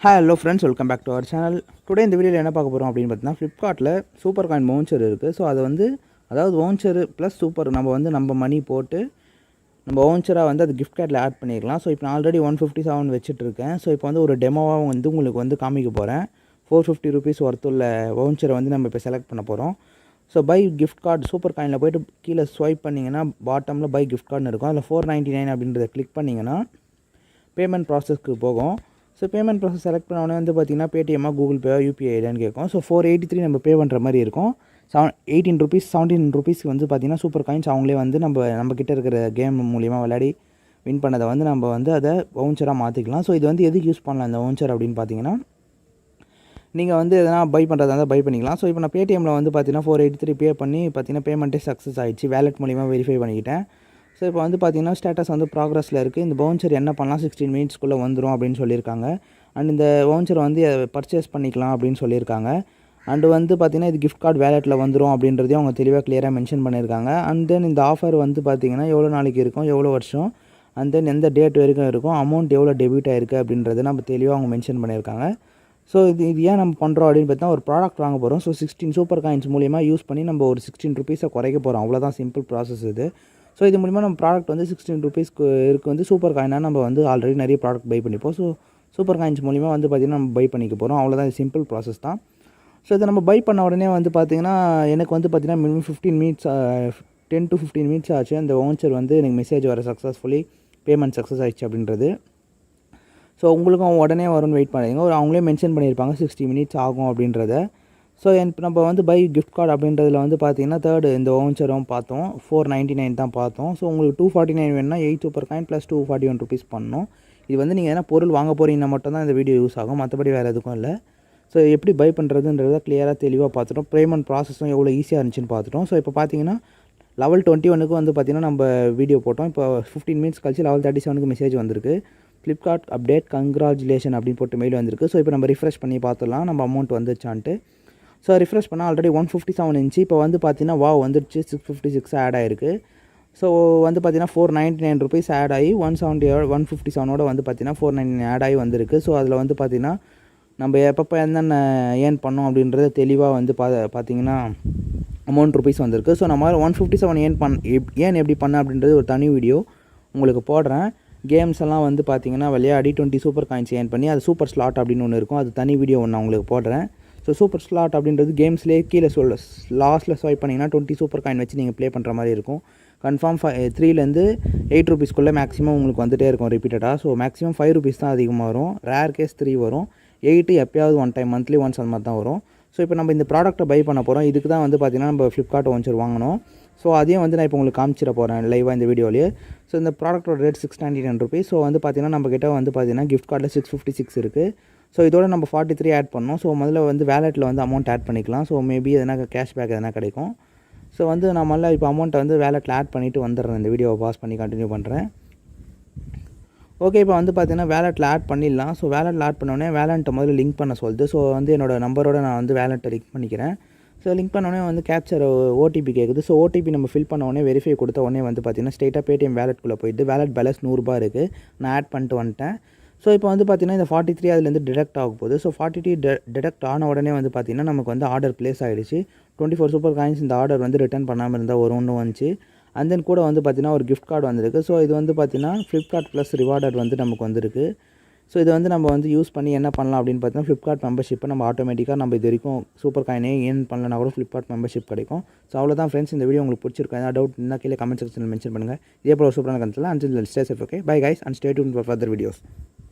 Hello friends, welcome back to our channel. Today இந்த வீடியோவில் என்ன பார்க்க போகிறோம் அப்படின்னு பார்த்தீங்கன்னா, ஃப்ளிப்கார்ட்டில் சூப்பர் காயின் வவுச்சர் இருக்குது. ஸோ அது வந்து அதாவது வவுச்சர் ப்ளஸ் சூப்பர் நம்ம மணி போட்டு நம்ம வவுச்சராக வந்து அது கிஃப்ட் கார்டில் ஆட் பண்ணிக்கலாம். ஸோ இப்போ நான் ஆல்ரெடி 157 வச்சுட்ருக்கேன். ஸோ இப்போ வந்து ஒரு டெமோவாக வந்து உங்களுக்கு வந்து காமிக்க போகிறேன். 450 ருபீஸ் ஒர்த்துள்ள வவுச்சரை வந்து நம்ம இப்போ செலக்ட் பண்ண போகிறோம். So buy gift card super காயினில் போய்ட்டு கீழே ஸ்வைப் பண்ணிங்கன்னா பாட்டமில் பை கிஃப்ட் கார்டுன்னு இருக்கும். அதில் 499 அப்படின்றத கிளிக் பண்ணிங்கன்னா பேமெண்ட் ப்ராசஸ்க்கு போகும். ஸோ பேமெண்ட் ப்ராசஸ் செலக்ட் பண்ண உடனே வந்து பார்த்திங்கன்னா பேடிஎம்மா, கூகுள் பே, யூபிஐ ஐடியான்னு கேட்கும். ஸோ 483 நம்ம பே பண்ணுற மாதிரி இருக்கும். 17 ருபீஸ்க்கு வந்து பார்த்திங்கன்னா சூப்பர் காயின்ஸ் அவங்களே வந்து நம்ம கிட்ட இருக்கிற கேம் மூலியமாக விளையாடி வின் பண்ணதை வந்து நம்ம வந்து அதை வவுச்சராக மாற்றிக்கலாம். ஸோ இது வந்து எதுக்கு யூஸ் பண்ணலாம் இந்த வவுச்சர் அப்படின்னு பார்த்தீங்கன்னா, நீங்கள் வந்து எதனா பை பண்ணுறதா இருந்தால் பை பண்ணிக்கலாம். ஸோ இப்போ நான் பேடிஎம்மில் வந்து பார்த்தீங்கன்னா 483 பே பண்ணி பார்த்தீங்கன்னா பேமெண்ட்டே சக்ஸஸ் ஆகிடுச்சு. வேலெட் மூலிமா வெரிஃபை பண்ணிக்கிட்டேன். ஸோ இப்போ வந்து பார்த்திங்கன்னா ஸ்டேட்டஸ் வந்து ப்ராக்ரஸில் இருக்குது. இந்த வவுச்சர் என்ன பண்ணலாம் 16 மினிட்ஸ்க்குள்ளே வந்துடும் அப்படின்னு சொல்லியிருக்காங்க. அண்ட் இந்த வவுச்சர் வந்து பர்ச்சேஸ் பண்ணிக்கலாம் அப்படின்னு சொல்லியிருக்காங்க. அண்டு வந்து பார்த்திங்கன்னா இது கிஃப்ட் கார்டு வேலெட்டில் வந்துடும் அப்படின்றதையும் அவங்க தெளிவாக கிளியராக மென்ஷன் பண்ணியிருக்காங்க. அண்ட் தென் இந்த ஆஃபர் வந்து பார்த்திங்கன்னா எவ்வளோ நாளைக்கு இருக்கும், எவ்வளோ வருஷம், அண்ட் தென் எந்த டேட் வரைக்கும் இருக்கும், அமௌண்ட் எவ்வளோ டெபிட் ஆகிருக்கு அப்படின்றத நம்ம தெளிவாக அவங்க மென்ஷன் பண்ணியிருக்காங்க. ஸோ இது ஏன் நம்ம பண்ணுறோம் அப்படின்னு பார்த்தா ஒரு ப்ராடக்ட் வாங்க போகிறோம். ஸோ 16 சூப்பர் காயின்ஸ் மூலிமா யூஸ் பண்ணி நம்ம ஒரு 16 ருபீஸை குறைக்க போகிறோம். அவ்வளோதான் சிம்பிள் ப்ராசஸ் இது. ஸோ இது மூலிமா நம்ம ப்ராடக்ட் வந்து 16 ருபீஸ்க்கு வந்து சூப்பர் காயினாக நம்ம வந்து ஆல்ரெடி நிறைய ப்ராடக்ட் பை பண்ணிப்போம். ஸோ சூப்பர் காயின்ஸ் மூலிமா வந்து பார்த்திங்கன்னா நம்ம பை பண்ணிக்க போகிறோம். அவ்வளோதான், இது சிம்பிள் ப்ராசஸ் தான். ஸோ இதை நம்ம பை பண்ண உடனே வந்து பார்த்திங்கன்னா எனக்கு வந்து பார்த்திங்கன்னா மினிமம் 15 மினிட்ஸ் 10 to 15 மினிட்ஸ் ஆச்சு. அந்த வவுச்சர் வந்து எனக்கு மெசேஜ் வர சக்ஸஸ்ஃபுல்லி பேமெண்ட் சக்ஸஸ் ஆகிடுச்சு அப்படின்றது. ஸோ உங்களுக்கும் உடனே வரும்னு வெயிட் பண்ணுறீங்க. அவங்களே மென்ஷன் பண்ணியிருப்பாங்க 60 மினிட்ஸ் ஆகும் அப்படின்றத. ஸோ நம்ம வந்து பை கிஃப்ட் கார்டு அப்படின்றதில் வந்து பார்த்திங்கன்னா தேர்டு இந்த வவுச்சரும் பார்த்தோம். 499 தான் பார்த்தோம். ஸோ உங்களுக்கு 249 வேணும்னா 8 சூப்பர் காயின் ப்ளஸ் 241 ருபீஸ் பண்ணணும். இது வந்து நீங்கள் எதனா பொருள் வாங்க போகிறீங்கன்னா மட்டும்தான் இந்த வீடியோ யூஸ் ஆகும், மற்றபடி வேறு எதுக்கும் இல்லை. ஸோ எப்படி பை பண்ணுறதுன்றத கிளியராக தெளிவாக பார்த்துட்டோம். பேமெண்ட் ப்ராசஸும் எவ்வளோ ஈஸியாக இருந்துச்சுன்னு பார்த்துட்டோம். ஸோ இப்போ பார்த்தீங்கன்னா லெவல் 21க்கு வந்து பார்த்திங்கன்னா நம்ம வீடியோ போட்டோம். இப்போ 15 மினிட்ஸ் கழிச்சு லெவல் 37க்கு மெசேஜ் வந்திருக்கு. ஃப்ளிப்கார்ட் அப்டேட் கங்க்ராச்சுலேஷன் அப்படின்னு போட்டு மெயில் வந்திருக்கு. ஸோ இப்போ நம்ம ரிஃப்ரெஷ் பண்ணி பார்த்துடலாம் நம்ம அமௌண்ட் வந்துச்சான்ட்டு. ஸோ ரிஃப்ரெஷ் பண்ணால் ஆல்ரெடி 157 இருந்துச்சு. இப்போ வந்து பார்த்தீங்கன்னா வந்துடுச்சு 656 ஆட் ஆகிருக்கு. ஸோ வந்து பார்த்தீங்கன்னா 499 ருபீஸ் ஆட் ஆகி 157 வந்து பார்த்தீங்கன்னா 499 ஆட் ஆகி வந்திருக்கு. ஸோ அதில் வந்து பார்த்தீங்கன்னா நம்ம எப்பப்போ என்னென்ன ஏர்ன் பண்ணோம் அப்படின்றத தெளிவாக வந்து பார்த்தீங்கன்னா அமௌண்ட் ருபீஸ் வந்திருக்கு. ஸோ நம்ம 157 ஏன் எப்படி பண்ண அப்படின்றது ஒரு தனி வீடியோ உங்களுக்கு போடுறேன். கேம்ஸ் எல்லாம் வந்து பார்த்தீங்கன்னா விளையாடி 20 சூப்பர் காயின்ஸ் ஏர்ன் பண்ணி அது சூப்பர் ஸ்லாட் அப்படின்னு ஒன்று இருக்கும். அது தனி வீடியோ ஒன்று உங்களுக்கு போடுறேன். ஸோ சூப்பர் ஸ்லாட் அப்படின்றது கேம்ஸ்லேயே கீழே லாஸ்ட்டில் ஸ்வைப் பண்ணிங்கன்னா 20 சூப்பர் காயின் வச்சு நீங்கள் ப்ளே பண்ணுற மாதிரி இருக்கும். கன்ஃபார்ம் 3லேருந்து 8 ருபீஸ்க்குள்ளே மேக்ஸிமம் உங்களுக்கு வந்துகிட்டே இருக்கும் ரிப்பீட்டடாக. ஸோ மேக்ஸிமம் 5 ருபீஸ் தான் அதிகமாக வரும். ரேர் கேஸ் 3 வரும். 8 எப்பயாவது ஒன் டைம் மந்த்லி ஒன்ஸ் அந்த மாதிரி தான் வரும். ஸோ இப்போ நம்ம இந்த ப்ராடக்ட்டை பை பண்ண போகிறோம். இதுக்கு தான் வந்து பார்த்திங்கன்னா நம்ம ஃப்ளிப்கார்ட் வவுச்சர் வாங்கணும். ஸோ அதையும் வந்து நான் இப்போ உங்களுக்கு காமிச்சிட போகிறேன் லைவாக இந்த வீடியோலேயே. ஸோ இந்த ப்ராடக்ட்டோட ரேட் 699 ருபீஸ். ஸோ வந்து பார்த்திங்கன்னா நம்மக்கிட்ட வந்து பார்த்திங்கன்னா கிஃப்ட் கார்டில் 656 இருக்குது. ஸோ இதோட நம்ம 43 ஆட் பண்ணோம். ஸோ முதல்ல வந்து வேலெட்டில் வந்து அமௌண்ட் ஆட் பண்ணிக்கலாம். ஸோ மேபி எதனா கேஷ்பேக் எதனா கிடைக்கும். ஸோ வந்து நான் முதல்ல இப்போ அமௌண்ட்டை வந்து வேலெட்டில் ஆட் பண்ணிவிட்டு வந்துடுறேன். இந்த வீடியோவை பாஸ் பண்ணி கண்டினியூ பண்ணுறேன். ஓகே, இப்போ வந்து பார்த்தீங்கன்னா வேலெட்டில் ஆட் பண்ணிடலாம். ஸோ வேலெட்டில் ஆட் பண்ணோடனே வேலெட்டை முதல்ல லிங்க் பண்ண சொல்லுது. ஸோ வந்து என்னோடய நம்பரோட நான் வந்து வேலெட்டை லிங்க் பண்ணிக்கிறேன். ஸோ லிங்க் பண்ணோடனே வந்து கேப்சர் ஓடிபி கேட்குது. ஸோ ஓடிபி நம்ம ஃபில் பண்ண உடனே வெரிஃபை கொடுத்த உடனே வந்து பார்த்திங்கன்னா ஸ்ட்ரெயிட்டாக பேடிஎம் வேலெட்குள்ளே போயிட்டு வேலெட் பேலன்ஸ் 100 ரூபாய் இருக்குது. நான் ஆட் பண்ணிட்டு வந்துட்டேன். ஸோ இப்போ வந்து பார்த்திங்கன்னா இந்த 43 அதுலேருந்து டிடக்ட் ஆக போகுது. ஸோ 43 டிடக்ட் ஆன உடனே வந்து பார்த்திங்கன்னா நமக்கு வந்து ஆர்டர் ப்ளேஸ் ஆகிடுச்சு. 24 சூப்பர் காயின்ஸ் இந்த ஆர்டர் வந்து ரிட்டர்ன் பண்ணாமல் இருந்தால் ஒன்று வந்துச்சு. அண்ட் தென் கூட வந்து பார்த்திங்கன்னா ஒரு கிஃப்ட் கார்டு வந்திருக்கு. ஸோ இது வந்து பார்த்திங்கன்னா ஃப்ளிப்கார்ட் ப்ளஸ் ரிவார்டட் வந்து நமக்கு வந்திருக்கு. ஸோ இதை வந்து நம்ம வந்து யூஸ் பண்ணி என்ன பண்ணலாம் அப்படின்னு பார்த்தீங்கன்னா ஃப்ளிப்கார்ட் மெம்பர்ஷிப்பை நம்ம ஆட்டோமேட்டிக்காக நம்ம இது வரைக்கும் சூப்பர் காயினே ஏர்ன் பண்ணலனா கூட ஃப்ளிப்கார்ட் மெம்பர்ஷிப் கிடைக்கும். ஸோ அவ்வளோதான் ஃப்ரெண்ட்ஸ், இந்த வீடியோ உங்களுக்கு பிடிச்சிருக்கும். ஏதாவது டவுட் இருந்தால் கீழே கமெண்ட் செக்ஷனில் மென்ஷன் பண்ணுங்கள். இதே போல் சூப்பரான கன்சல் and stay safe. Okay, bye guys and stay tuned for further videos.